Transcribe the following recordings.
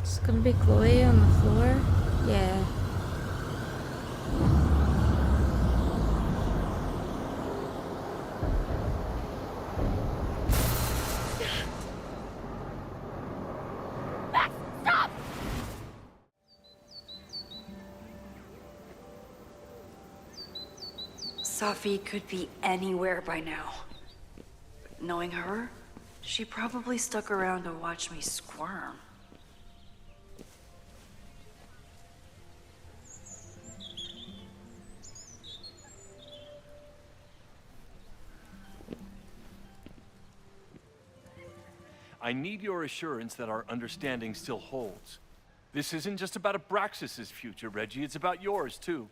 It's gonna be Chloe on the floor. Yeah. Safi could be anywhere by now. Knowing her, she probably stuck around to watch me squirm. I need your assurance that our understanding still holds. This isn't just about Abraxas's future, Reggie. It's about yours, too.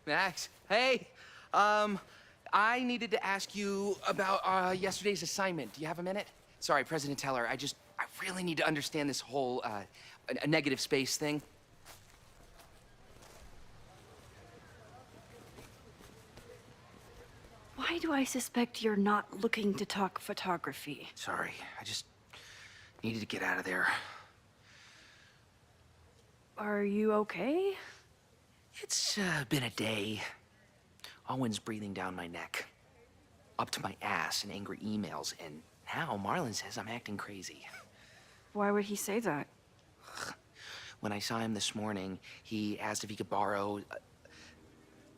Max, hey. I needed to ask you about yesterday's assignment. Do you have a minute? Sorry, President Teller, I really need to understand this whole, a negative space thing. Why do I suspect you're not looking to talk photography? Sorry, I just needed to get out of there. Are you okay? It's been a day. Owen's breathing down my neck, up to my ass in angry emails, and now Marlon says I'm acting crazy. Why would he say that? When I saw him this morning, he asked if he could borrow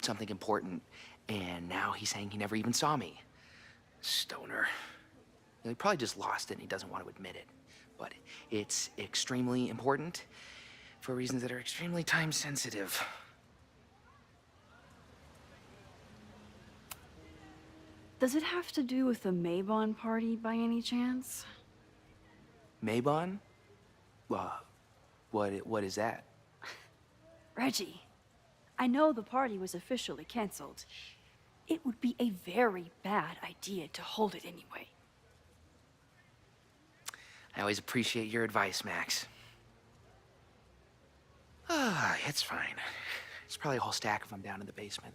something important, and now he's saying he never even saw me. Stoner. He probably just lost it and he doesn't want to admit it. But it's extremely important for reasons that are extremely time sensitive. Does it have to do with the Maybon party by any chance? Maybon? What is that? Reggie, I know the party was officially canceled. It would be a very bad idea to hold it anyway. I always appreciate your advice, Max. It's fine. There's probably a whole stack of them down in the basement.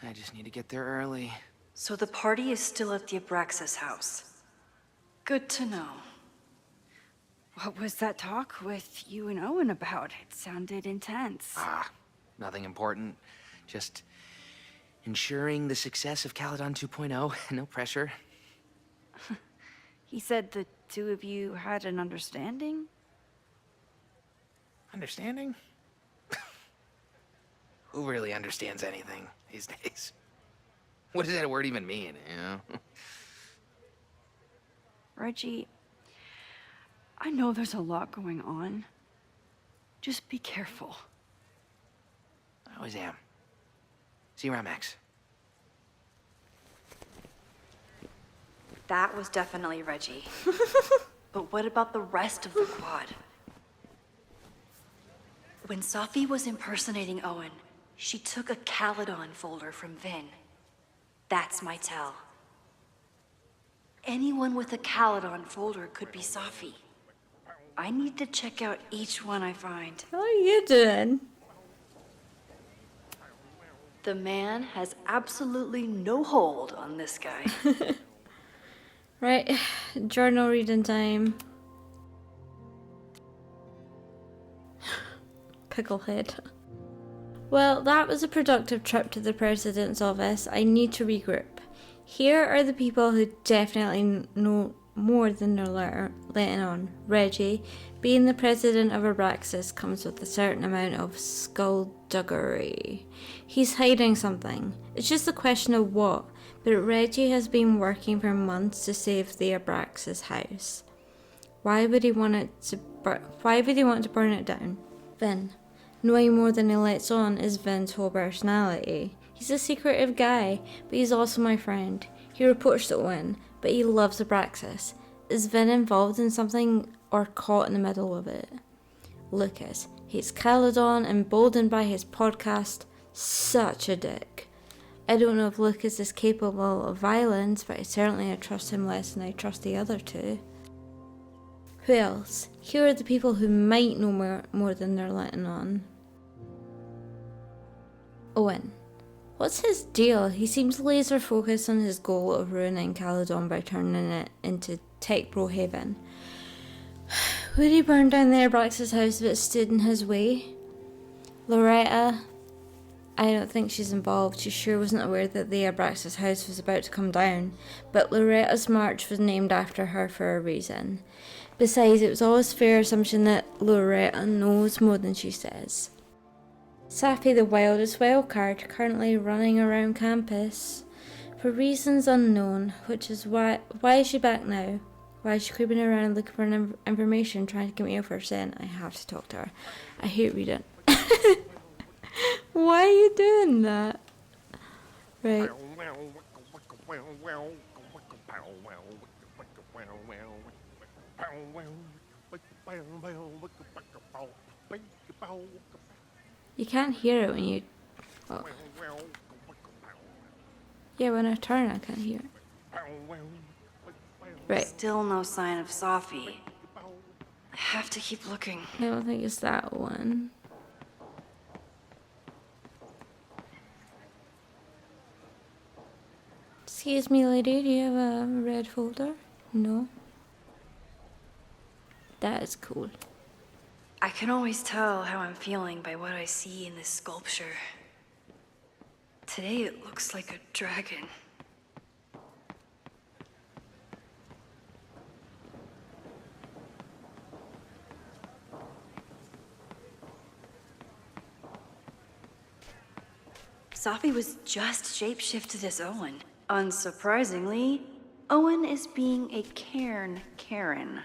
I just need to get there early. So the party is still at the Abraxas house. Good to know. What was that talk with you and Owen about? It sounded intense. Nothing important. Just ensuring the success of Caledon 2.0. No pressure. He said the two of you had an understanding? Understanding? Who really understands anything these days? What does that word even mean, you know? Reggie, I know there's a lot going on. Just be careful. I always am. See you around, Max. That was definitely Reggie. But what about the rest of the quad? When Safi was impersonating Owen, she took a Caledon folder from Vin. That's my tell. Anyone with a Caledon folder could be Safi. I need to check out each one I find. How are you doing? The man has absolutely no hold on this guy. Right, journal reading time. Picklehead. Well, that was a productive trip to the president's office. I need to regroup. Here are the people who definitely know more than they're letting on. Reggie, being the president of Abraxas comes with a certain amount of skullduggery. He's hiding something. It's just a question of what, but Reggie has been working for months to save the Abraxas house. Why would he want to burn it down? Vin. Knowing more than he lets on is Vin's whole personality. He's a secretive guy, but he's also my friend. He reports to Owen, but he loves Abraxas. Is Vin involved in something or caught in the middle of it? Lucas hates Caledon, emboldened by his podcast. Such a dick. I don't know if Lucas is capable of violence, but I trust him less than I trust the other two. Who else? Here are the people who might know more than they're letting on. Owen. What's his deal? He seems laser focused on his goal of ruining Caledon by turning it into Tech Bro Haven. Would he burn down the Abraxas house if it stood in his way? Loretta, I don't think she's involved. She sure wasn't aware that the Abraxas house was about to come down, but Loretta's march was named after her for a reason. Besides, it was always fair assumption that Loretta knows more than she says. Safi, the wildest wildcard, currently running around campus for reasons unknown, which is why is she back now? Why is she creeping around looking for information, trying to get me over her scent? I have to talk to her. I hate reading. Why are you doing that? Right. You can't hear it when you... Oh. Yeah, when I turn, I can't hear it. Right. Still no sign of Safi. I have to keep looking. I don't think it's that one. Excuse me, lady, do you have a red folder? No. That is cool. I can always tell how I'm feeling by what I see in this sculpture. Today it looks like a dragon. Safi was just shapeshifted as Owen. Unsurprisingly, Owen is being a Cairn Karen.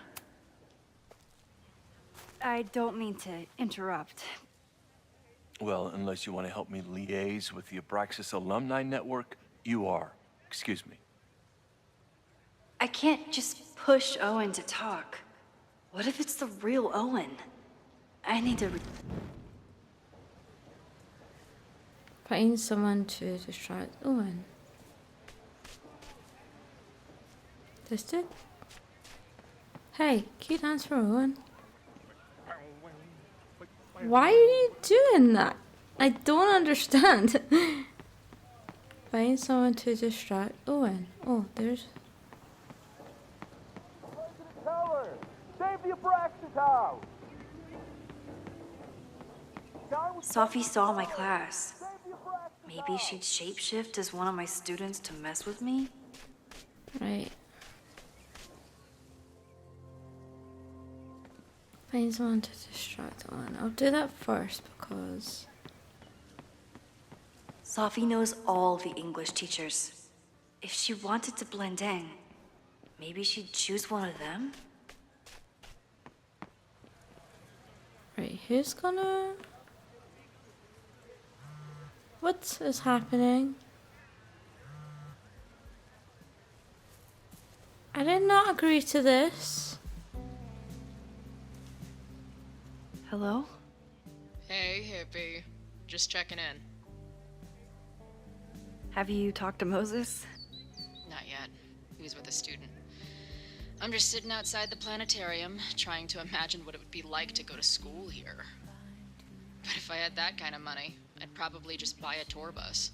I don't mean to interrupt. Well, unless you want to help me liaise with the Abraxas Alumni Network, you are. Excuse me. I can't just push Owen to talk. What if it's the real Owen? I need to... Find someone to distract Owen. This it? Hey, can you dance for Owen? Why are you doing that? I don't understand. Find someone to distract Owen. Oh, there's... Save the Abraxas house! Safi saw my class. Maybe she'd shapeshift as one of my students to mess with me? Right. Find someone to distract Owen. I'll do that first because... Safi knows all the English teachers. If she wanted to blend in, maybe she'd choose one of them? Right, who's gonna... What is happening? I did not agree to this. Hello? Hey, hippie. Just checking in. Have you talked to Moses? Not yet. He was with a student. I'm just sitting outside the planetarium, trying to imagine what it would be like to go to school here. But if I had that kind of money, I'd probably just buy a tour bus.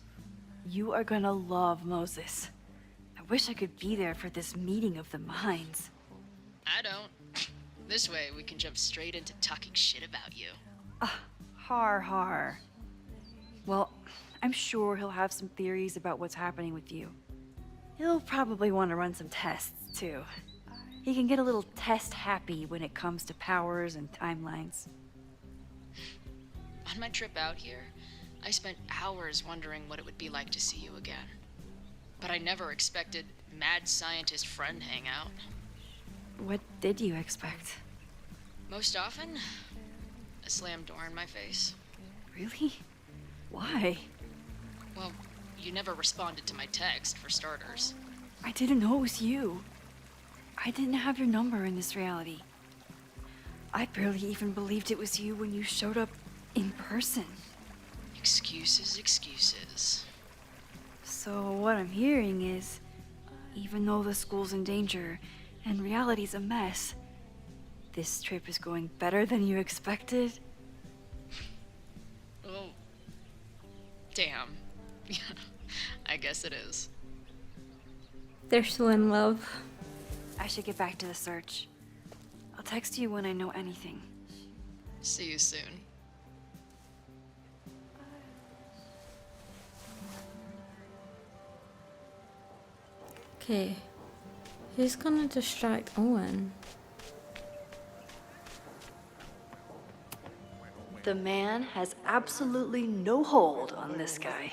You are gonna love Moses. I wish I could be there for this meeting of the minds. I don't. This way, we can jump straight into talking shit about you. Har har. Well, I'm sure he'll have some theories about what's happening with you. He'll probably want to run some tests, too. He can get a little test-happy when it comes to powers and timelines. On my trip out here, I spent hours wondering what it would be like to see you again. But I never expected mad scientist friend hangout. What did you expect? Most often, a slammed door in my face. Really? Why? Well, you never responded to my text, for starters. I didn't know it was you. I didn't have your number in this reality. I barely even believed it was you when you showed up in person. Excuses, excuses. So what I'm hearing is, even though the school's in danger and reality's a mess, this trip is going better than you expected? Oh. Damn. I guess it is. They're so in love. I should get back to the search. I'll text you when I know anything. See you soon. Okay. Who's gonna distract Owen? The man has absolutely no hold on this guy.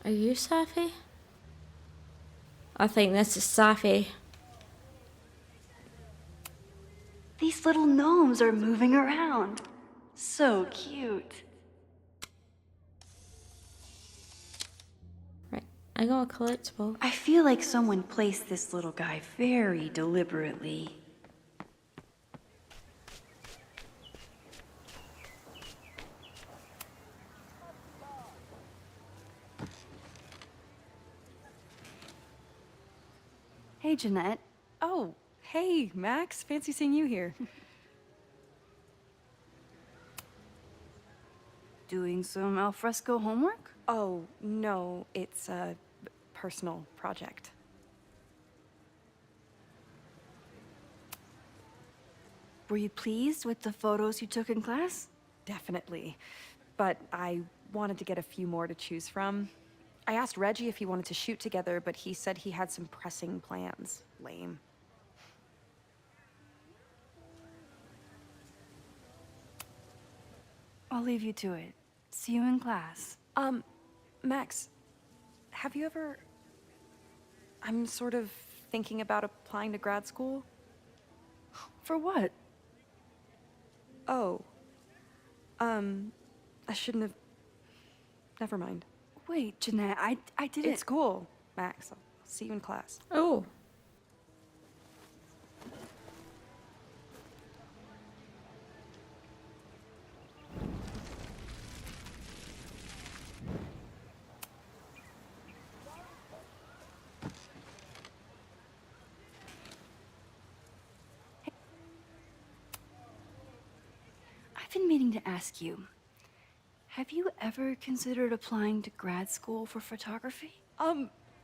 Are you Safi? I think this is Safi. These little gnomes are moving around. So cute. Right, I got a collectible. I feel like someone placed this little guy very deliberately. Hey, Jeanette. Oh, hey, Max. Fancy seeing you here. Doing some alfresco homework? Oh, no, it's a personal project. Were you pleased with the photos you took in class? Definitely. But I wanted to get a few more to choose from. I asked Reggie if he wanted to shoot together, but he said he had some pressing plans. Lame. I'll leave you to it. See you in class. Max, have you ever... I'm sort of thinking about applying to grad school. For what? Oh. I shouldn't have... Never mind. Wait, Jeanette, I didn't... It's cool, Max. I'll see you in class. Oh. I've been meaning to ask you, have you ever considered applying to grad school for photography?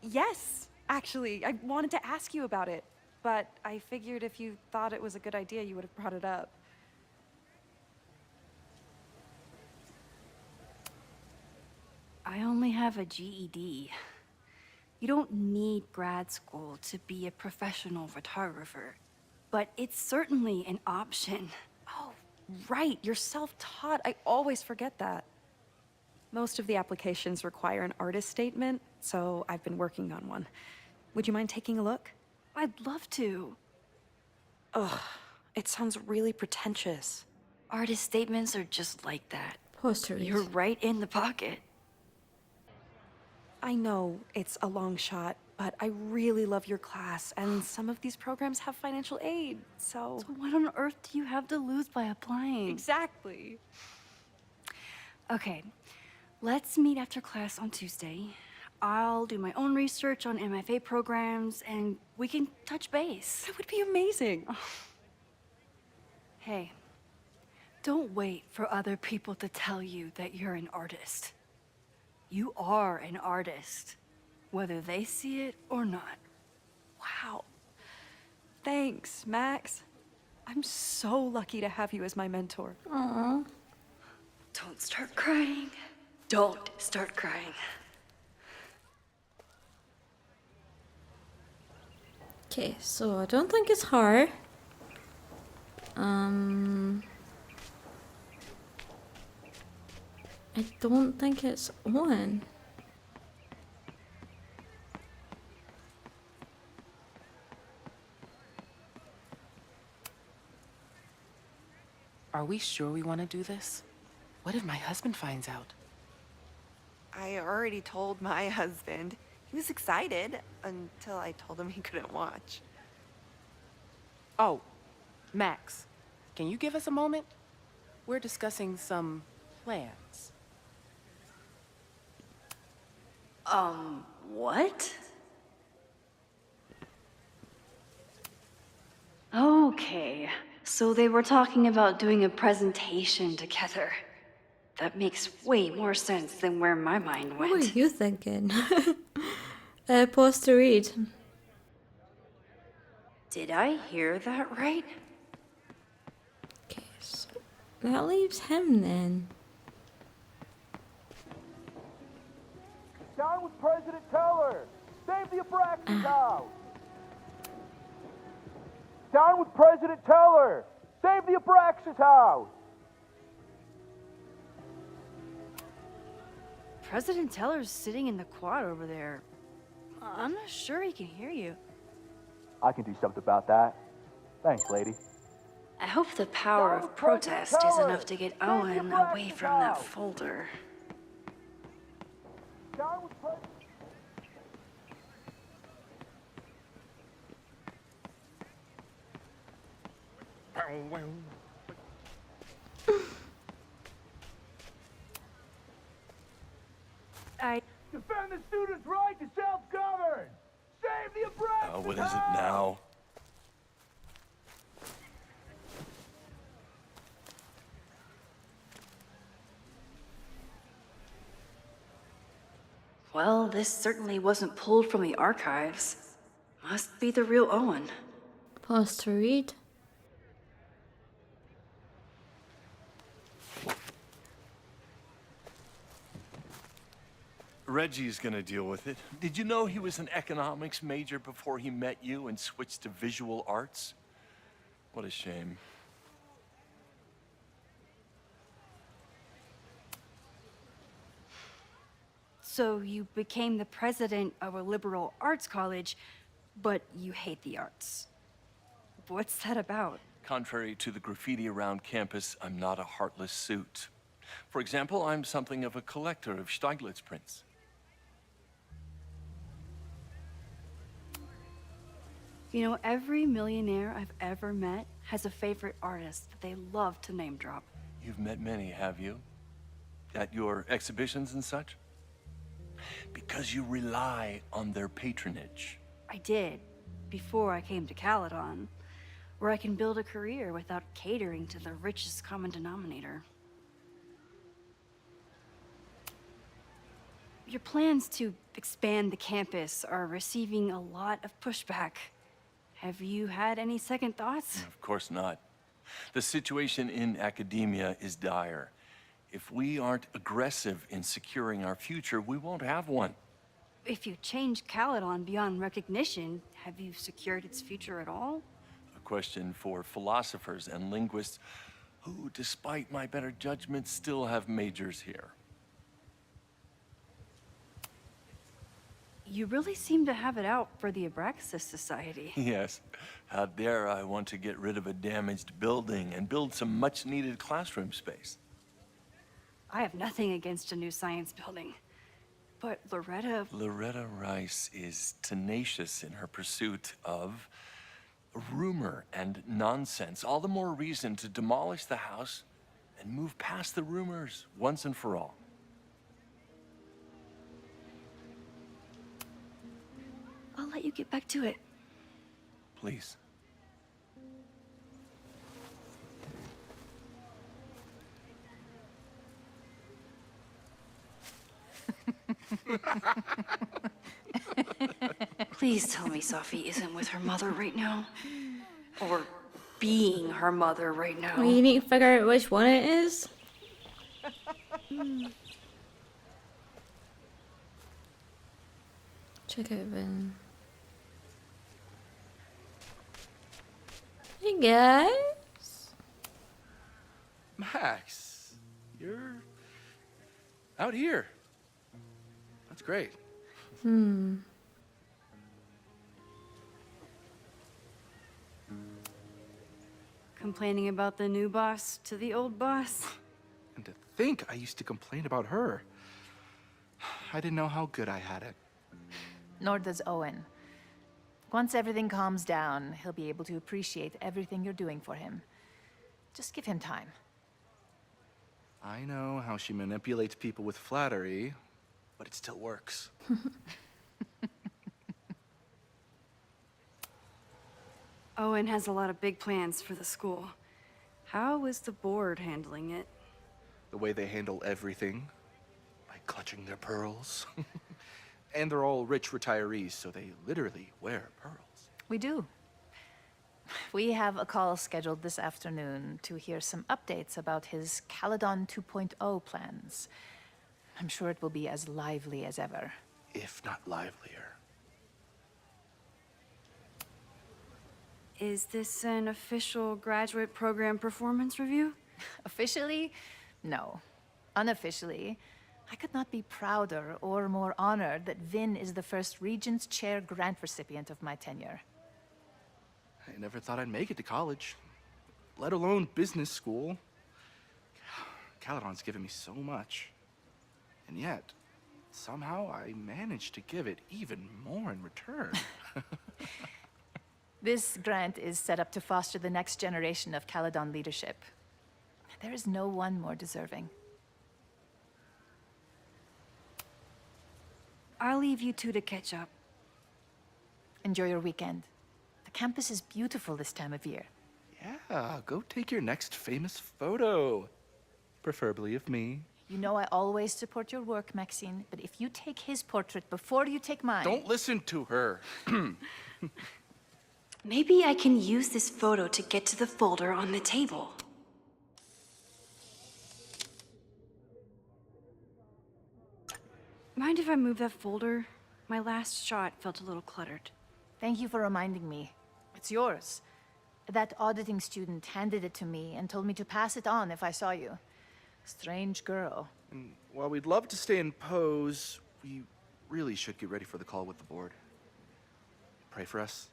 Yes, actually. I wanted to ask you about it, but I figured if you thought it was a good idea, you would have brought it up. I only have a GED. You don't need grad school to be a professional photographer, but it's certainly an option. Oh, right, you're self-taught. I always forget that. Most of the applications require an artist statement, so I've been working on one. Would you mind taking a look? I'd love to. Ugh, it sounds really pretentious. Artist statements are just like that. Poster You're read. right in the pocket. I know it's a long shot, but I really love your class, and some of these programs have financial aid, so... So what on earth do you have to lose by applying? Exactly. Okay, let's meet after class on Tuesday. I'll do my own research on MFA programs, and we can touch base. That would be amazing. Hey, don't wait for other people to tell you that you're an artist. You are an artist, whether they see it or not. Wow. Thanks, Max. I'm so lucky to have you as my mentor. Aww. Don't start crying. Don't start crying. Okay, so I don't think it's her. I don't think it's Owen. Are we sure we want to do this? What if my husband finds out? I already told my husband. He was excited until I told him he couldn't watch. Oh, Max, can you give us a moment? We're discussing some plans. What? Okay, so they were talking about doing a presentation together. That makes way more sense than where my mind What were went. you thinking? Poster read. Did I hear that right? Okay, so that leaves him then. Down with President Teller! Save the Abraxas house! Down with President Teller! Save the Abraxas house! President Teller's sitting in the quad over there. I'm not sure he can hear you. I can do something about that. Thanks, lady. I hope the power of protest is enough to get Owen away from that folder. Down with President... Defend the students' right to self-govern! Save the Abraxas What is it now? Well, this certainly wasn't pulled from the archives. Must be the real Owen. Pause to read. Reggie's gonna deal with it. Did you know he was an economics major before he met you and switched to visual arts? What a shame. So you became the president of a liberal arts college, but you hate the arts. What's that about? Contrary to the graffiti around campus, I'm not a heartless suit. For example, I'm something of a collector of Stieglitz prints. You know, every millionaire I've ever met has a favorite artist that they love to name drop. You've met many, have you? At your exhibitions and such? Because you rely on their patronage. I did, before I came to Caledon, where I can build a career without catering to the richest common denominator. Your plans to expand the campus are receiving a lot of pushback. Have you had any second thoughts? Of course not. The situation in academia is dire. If we aren't aggressive in securing our future, we won't have one. If you change Caledon beyond recognition, have you secured its future at all? A question for philosophers and linguists who, despite my better judgment, still have majors here. You really seem to have it out for the Abraxas Society. Yes. How dare I want to get rid of a damaged building and build some much-needed classroom space. I have nothing against a new science building. But Loretta Rice is tenacious in her pursuit of rumor and nonsense. All the more reason to demolish the house and move past the rumors once and for all. I'll let you get back to it. Please. Please tell me Sophie isn't with her mother right now. Or being her mother right now. Well, you need to figure out which one it is. Check out Ben. Hey guys. Max, you're out here. That's great. Complaining about the new boss to the old boss. And to think I used to complain about her. I didn't know how good I had it. Nor does Owen. Once everything calms down, he'll be able to appreciate everything you're doing for him. Just give him time. I know how she manipulates people with flattery, but it still works. Owen has a lot of big plans for the school. How is the board handling it? The way they handle everything, by clutching their pearls. And they're all rich retirees, so they literally wear pearls. We do. We have a call scheduled this afternoon to hear some updates about his Caledon 2.0 plans. I'm sure it will be as lively as ever. If not livelier. Is this an official graduate program performance review? Officially? No. Unofficially, I could not be prouder or more honored that Vin is the first Regents Chair grant recipient of my tenure. I never thought I'd make it to college, let alone business school. Caledon's given me so much. And yet, somehow I managed to give it even more in return. This grant is set up to foster the next generation of Caledon leadership. There is no one more deserving. I'll leave you two to catch up. Enjoy your weekend. The campus is beautiful this time of year. Yeah, go take your next famous photo. Preferably of me. You know I always support your work, Maxine, but if you take his portrait before you take mine... Don't listen to her. Maybe I can use this photo to get to the folder on the table. Mind if I move that folder? My last shot felt a little cluttered. Thank you for reminding me. It's yours. That auditing student handed it to me and told me to pass it on if I saw you. Strange girl. And while we'd love to stay in pose, we really should get ready for the call with the board. Pray for us.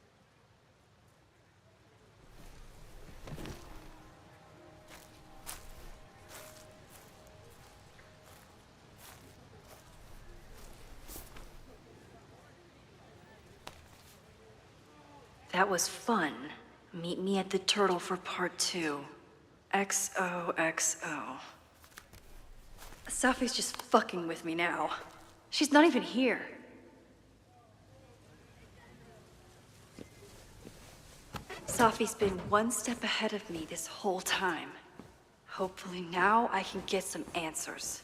That was fun. Meet me at the Turtle for part 2. XOXO. Safi's just fucking with me now. She's not even here. Safi's been one step ahead of me this whole time. Hopefully now I can get some answers.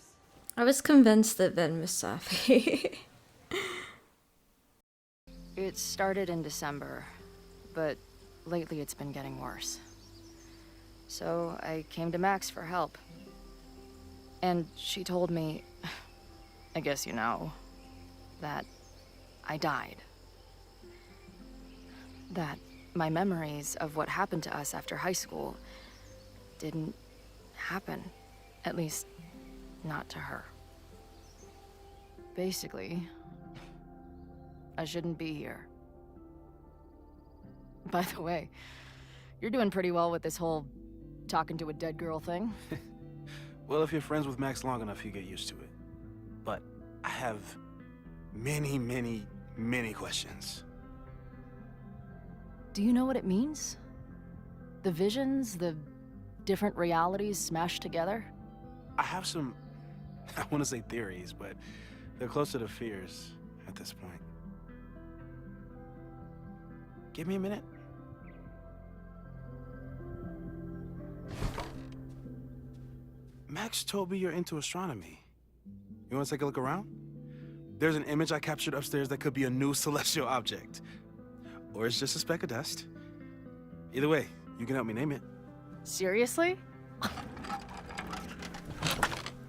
I was convinced that Vin was Safi. It started in December, but lately it's been getting worse. So I came to Max for help. And she told me, I guess you know, that I died. That my memories of what happened to us after high school didn't happen. At least, not to her. Basically, I shouldn't be here. By the way, you're doing pretty well with this whole talking to a dead girl thing. Well, if you're friends with Max long enough, you get used to it. But I have many, many, many questions. Do you know what it means? The visions, the different realities smashed together? I have some, I want to say theories, but they're closer to fears at this point. Give me a minute. Max told me you're into astronomy. You want to take a look around? There's an image I captured upstairs that could be a new celestial object. Or it's just a speck of dust. Either way, you can help me name it. Seriously?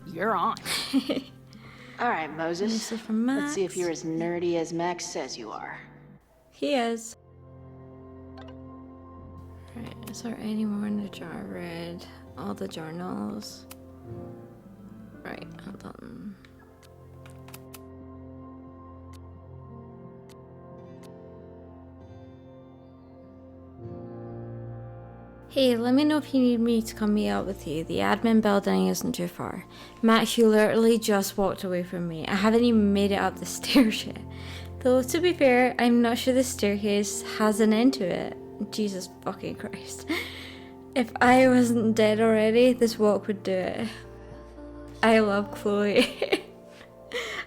You're on. All right, Moses. From Let's see if Max. you're as nerdy as Max says you are. He is. Right, is there any more in the jar? I read all the journals. Right, hold on. Hey, let me know if you need me to come meet up with you. The admin building isn't too far. Max, you literally just walked away from me. I haven't even made it up the stairs yet. Though, to be fair, I'm not sure the staircase has an end to it. Jesus fucking Christ. If I wasn't dead already, this walk would do it. I love Chloe.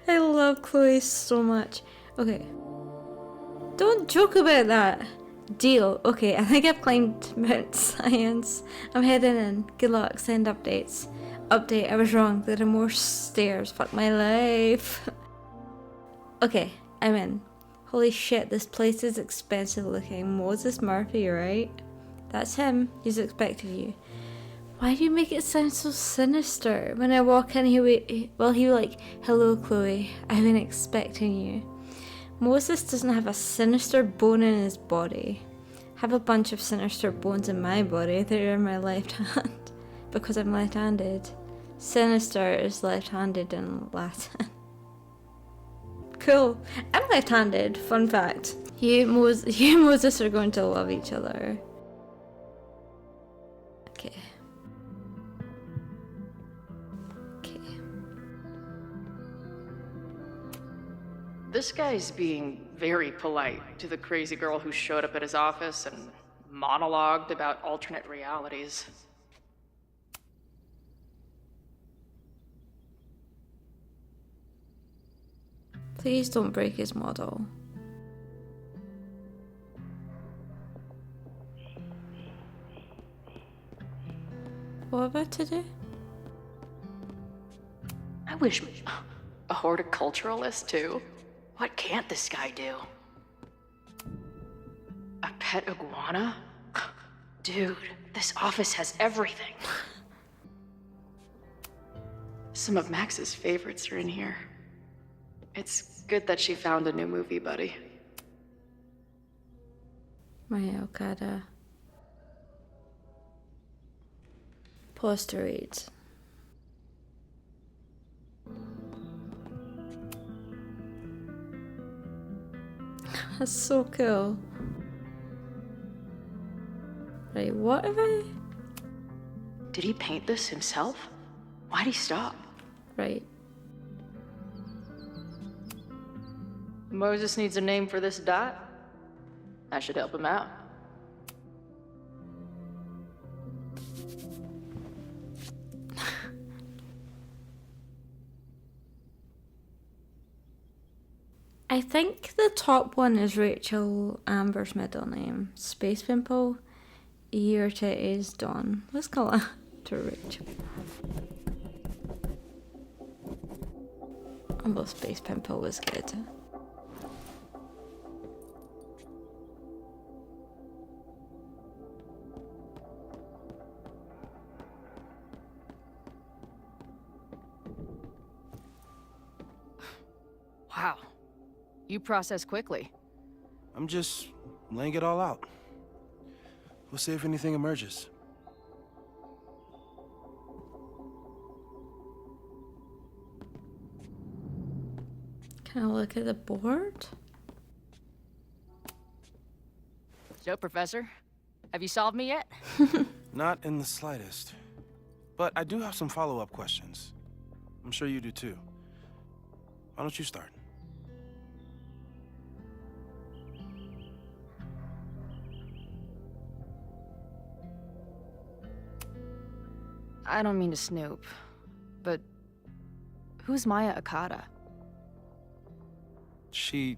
I love Chloe so much. Okay. Don't joke about that. Deal. Okay, I think I've climbed Mount Science. I'm heading in. Good luck. Send updates. Update, I was wrong. There are more stairs. Fuck my life. Okay, I'm in. Holy shit, this place is expensive looking. Moses Murphy, right? That's him. He's expecting you. Why do you make it sound so sinister? When I walk in, he'll be like, hello, Chloe. I've been expecting you. Moses doesn't have a sinister bone in his body. I have a bunch of sinister bones in my body. They're in my left hand because I'm left-handed. Sinister is left-handed in Latin. Cool. I'm left-handed. Fun fact. You and Moses are going to love each other. Okay. This guy's being very polite to the crazy girl who showed up at his office and monologued about alternate realities. Please don't break his model. What about today? I wish a horticulturalist too. What can't this guy do? A pet iguana? Dude, this office has everything. Some of Max's favorites are in here. It's good that she found a new movie buddy. Maya Okada. Pause to read. That's so cool. Right, what have I... Did he paint this himself? Why'd he stop? Right. Moses needs a name for this dot. I should help him out. I think the top one is Rachel Amber's middle name. Space Pimple. Earta is Dawn. Let's call her to Rachel. Although Space Pimple was good. Wow. You process quickly. I'm just laying it all out. We'll see if anything emerges. Can I look at the board? So, Professor, have you solved me yet? Not in the slightest. But I do have some follow-up questions. I'm sure you do too. Why don't you start? I don't mean to snoop, but who's Maya Okada? She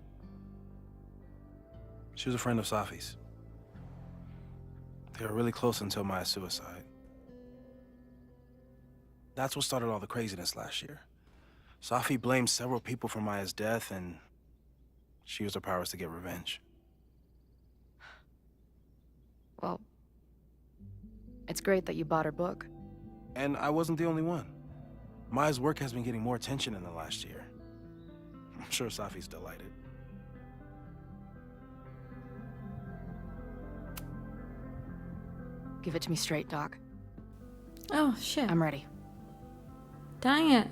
was a friend of Safi's. They were really close until Maya's suicide. That's what started all the craziness last year. Safi blamed several people for Maya's death, and she used her powers to get revenge. Well, it's great that you bought her book. And I wasn't the only one. Maya's work has been getting more attention in the last year. I'm sure Safi's delighted. Give it to me straight, Doc. Oh, shit. I'm ready. Dang it.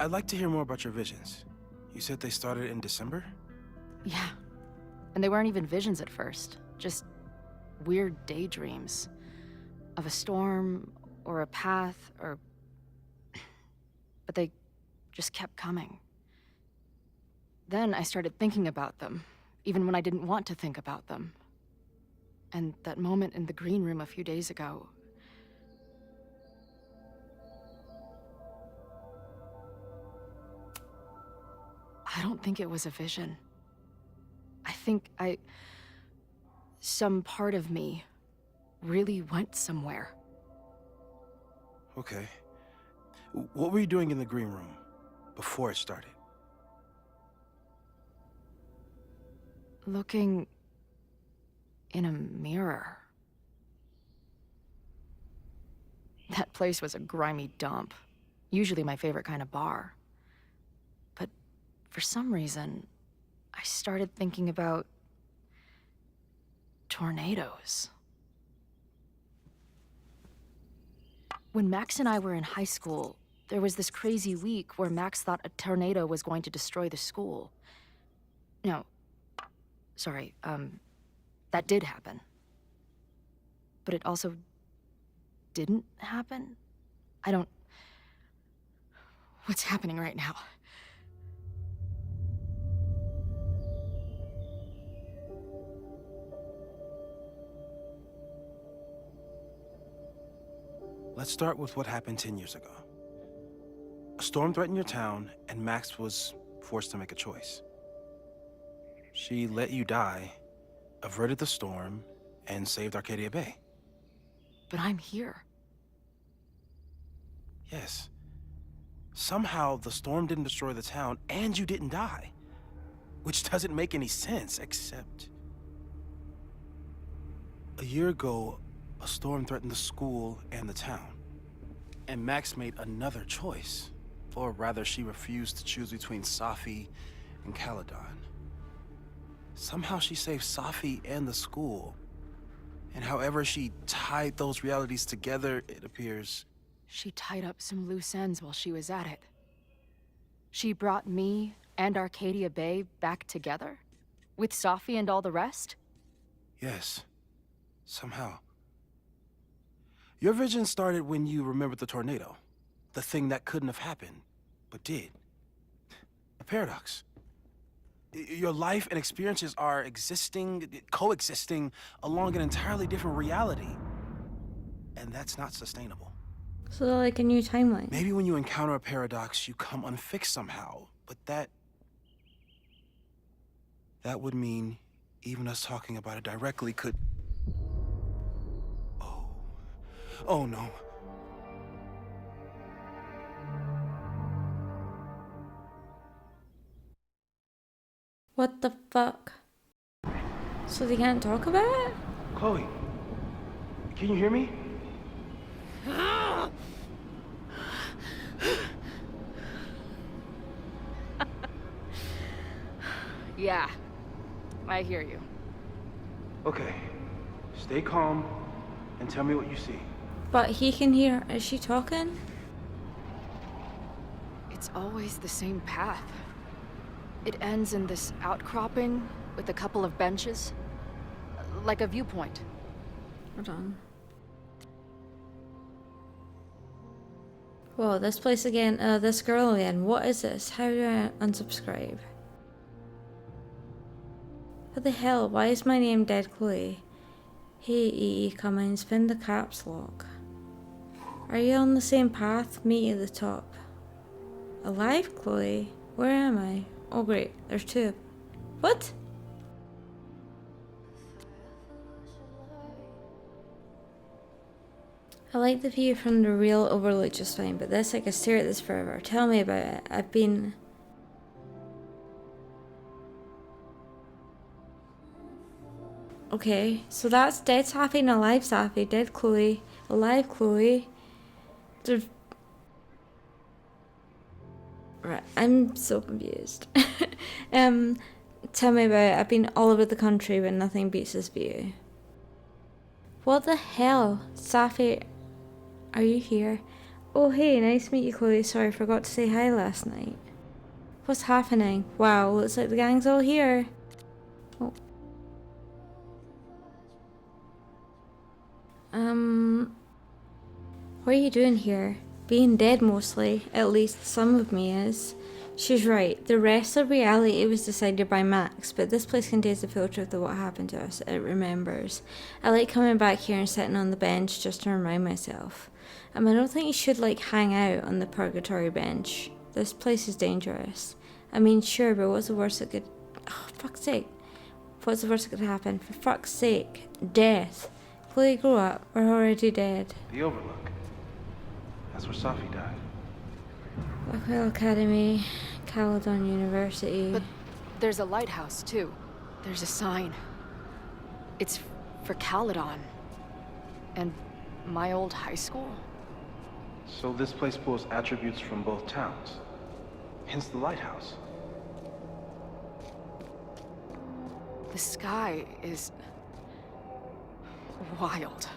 I'd like to hear more about your visions. You said they started in December? Yeah. And they weren't even visions at first. Just weird daydreams. Of a storm, or a path, or... But they just kept coming. Then I started thinking about them, even when I didn't want to think about them. And that moment in the green room a few days ago... I don't think it was a vision. I think some part of me really went somewhere. Okay. What were you doing in the green room before it started? Looking in a mirror. That place was a grimy dump. Usually my favorite kind of bar. But for some reason, I started thinking about tornadoes. When Max and I were in high school, there was this crazy week where Max thought a tornado was going to destroy the school. No, sorry, that did happen. But it also didn't happen? What's happening right now? Let's start with what happened 10 years ago. A storm threatened your town, and Max was forced to make a choice. She let you die, averted the storm, and saved Arcadia Bay. But I'm here. Yes. Somehow, the storm didn't destroy the town, and you didn't die. Which doesn't make any sense, except... A year ago, a storm threatened the school and the town. And Max made another choice. Or rather, she refused to choose between Safi and Caledon. Somehow she saved Safi and the school. And however she tied those realities together, it appears... She tied up some loose ends while she was at it. She brought me and Arcadia Bay back together? With Safi and all the rest? Yes. Somehow. Your vision started when you remembered the tornado. The thing that couldn't have happened, but did. A paradox. Your life and experiences are coexisting along an entirely different reality. And that's not sustainable. So like a new timeline. Maybe when you encounter a paradox, you come unfixed somehow, but that would mean even us talking about it directly could... Oh no. What the fuck? So they can't talk about it? Chloe, can you hear me? Yeah, I hear you. Okay, stay calm and tell me what you see. But he can hear. Is she talking? It's always the same path. It ends in this outcropping with a couple of benches. Like a viewpoint. Hold on. Whoa, this place again. This girl again. What is this? How do I unsubscribe? What the hell? Why is my name Dead Chloe? Hey, EE, come in. Spin the caps lock. Are you on the same path? Me at the top. Alive, Chloe? Where am I? Oh great, there's two. What? I like the view from the real overlook just fine, but this, I could stare at this forever. Tell me about it. I've been... Okay, so that's dead Safi and alive Safi. Dead Chloe, alive Chloe. There's... Right, I'm so confused. Tell me about it. I've been all over the country, but nothing beats this view. What the hell? Safi, are you here? Oh hey, nice to meet you, Chloe. Sorry, I forgot to say hi last night. What's happening? Wow, looks like the gang's all here. Oh. What are you doing here? Being dead mostly, at least some of me is. She's right, the rest of reality was decided by Max, but this place contains the full truth of what happened to us. It remembers. I like coming back here and sitting on the bench just to remind myself. I don't think you should like hang out on the purgatory bench. This place is dangerous. I mean, sure, but what's the worst that could... Oh, fuck's sake. What's the worst that could happen? For fuck's sake. Death. Chloe, grow up. We're already dead. The Overlook. That's where Safi died. Buckhill Academy, Caledon University. But there's a lighthouse, too. There's a sign. It's for Caledon. And my old high school. So this place pulls attributes from both towns. Hence the lighthouse. The sky is wild.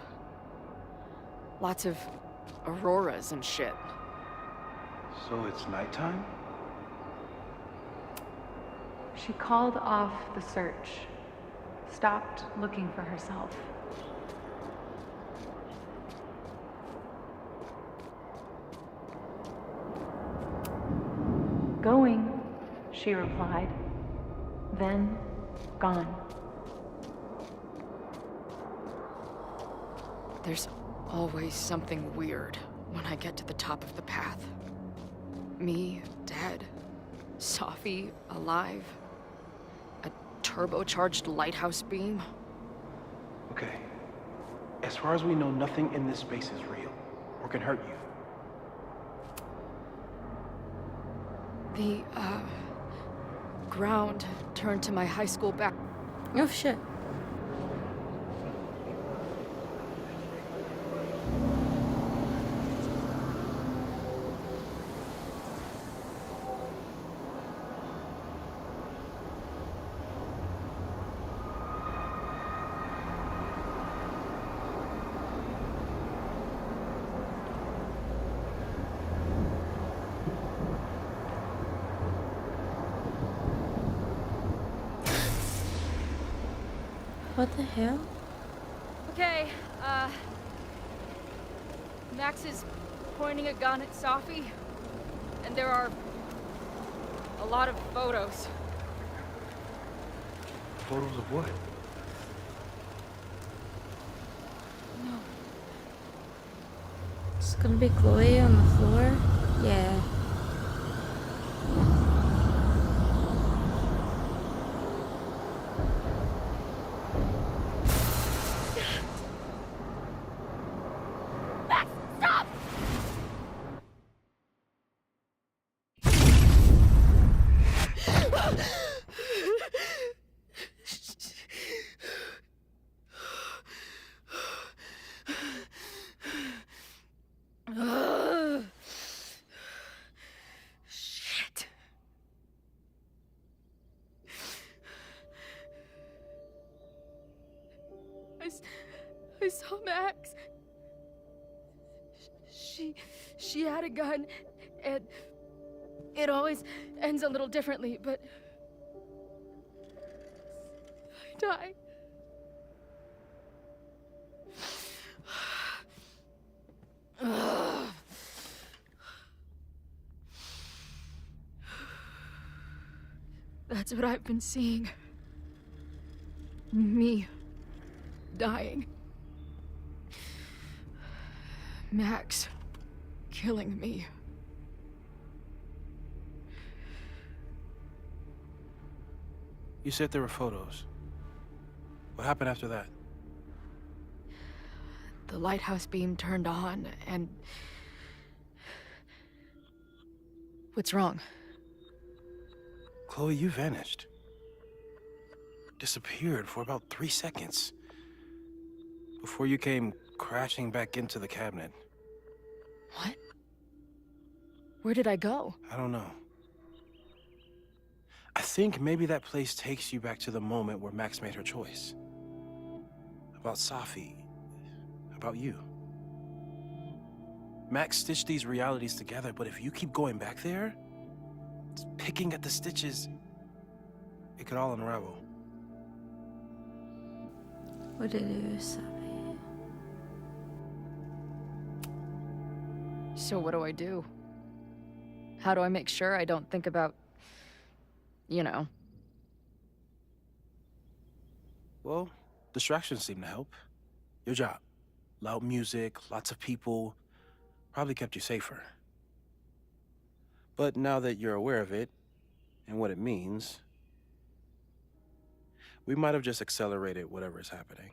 Lots of auroras and shit. So it's nighttime? She called off the search, stopped looking for herself. Going, she replied, then gone. There's always something weird when I get to the top of the path. Me, dead. Safi, alive. A turbocharged lighthouse beam. Okay. As far as we know, nothing in this space is real or can hurt you. The, ground turned to my high school back. Oh shit. What the hell? Okay, Max is pointing a gun at Safi, and there are a lot of photos. Photos of what? No. It's gonna be Chloe on the floor? Yeah. Shit. I saw Max. She had a gun, and it always ends a little differently, but I died. That's what I've been seeing. Me dying. Max killing me. You said there were photos. What happened after that? The lighthouse beam turned on, and... What's wrong? Chloe, you vanished. Disappeared for about 3 seconds. Before you came crashing back into the cabinet. What? Where did I go? I don't know. I think maybe that place takes you back to the moment where Max made her choice. About Safi. About you. Max stitched these realities together, but if you keep going back there, picking at the stitches, it could all unravel. What did it do, Safi? So what do I do? How do I make sure I don't think about, you know? Well, distractions seem to help. Your job. Loud music, lots of people, probably kept you safer. But now that you're aware of it, and what it means, we might have just accelerated whatever is happening.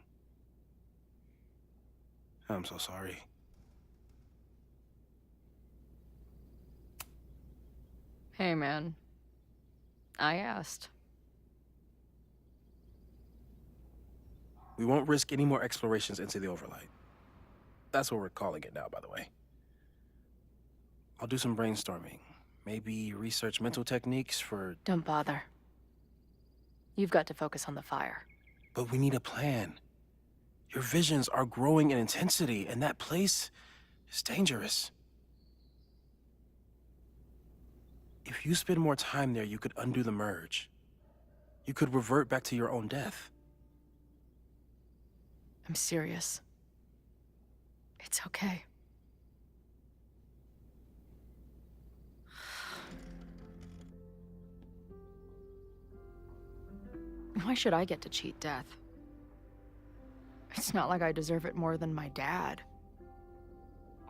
I'm so sorry. Hey, man. I asked. We won't risk any more explorations into the overlight. That's what we're calling it now, by the way. I'll do some brainstorming. Maybe research mental techniques for... Don't bother. You've got to focus on the fire. But we need a plan. Your visions are growing in intensity, and that place is dangerous. If you spend more time there, you could undo the merge. You could revert back to your own death. I'm serious. It's okay. Why should I get to cheat death? It's not like I deserve it more than my dad.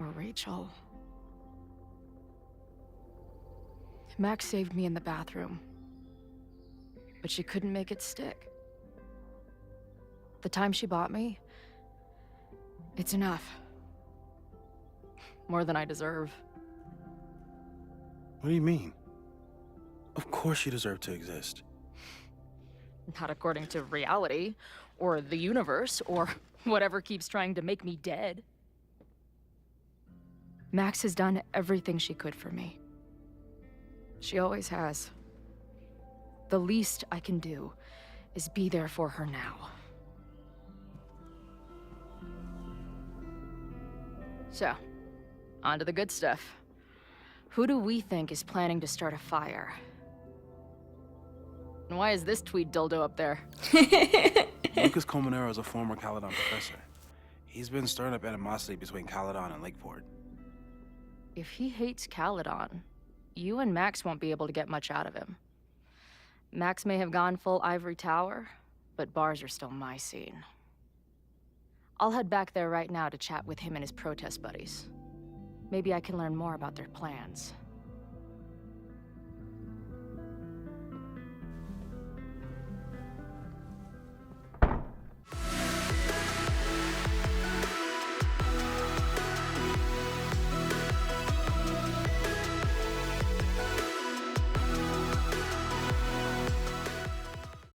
Or Rachel. Max saved me in the bathroom. But she couldn't make it stick. The time she bought me, it's enough. More than I deserve. What do you mean? Of course you deserve to exist. Not according to reality, or the universe, or whatever keeps trying to make me dead. Max has done everything she could for me. She always has. The least I can do is be there for her now. So, on to the good stuff. Who do we think is planning to start a fire? And why is this tweed dildo up there? Lucas Colmenero is a former Caledon professor. He's been stirring up animosity between Caledon and Lakeport. If he hates Caledon, you and Max won't be able to get much out of him. Max may have gone full ivory tower, but bars are still my scene. I'll head back there right now to chat with him and his protest buddies. Maybe I can learn more about their plans.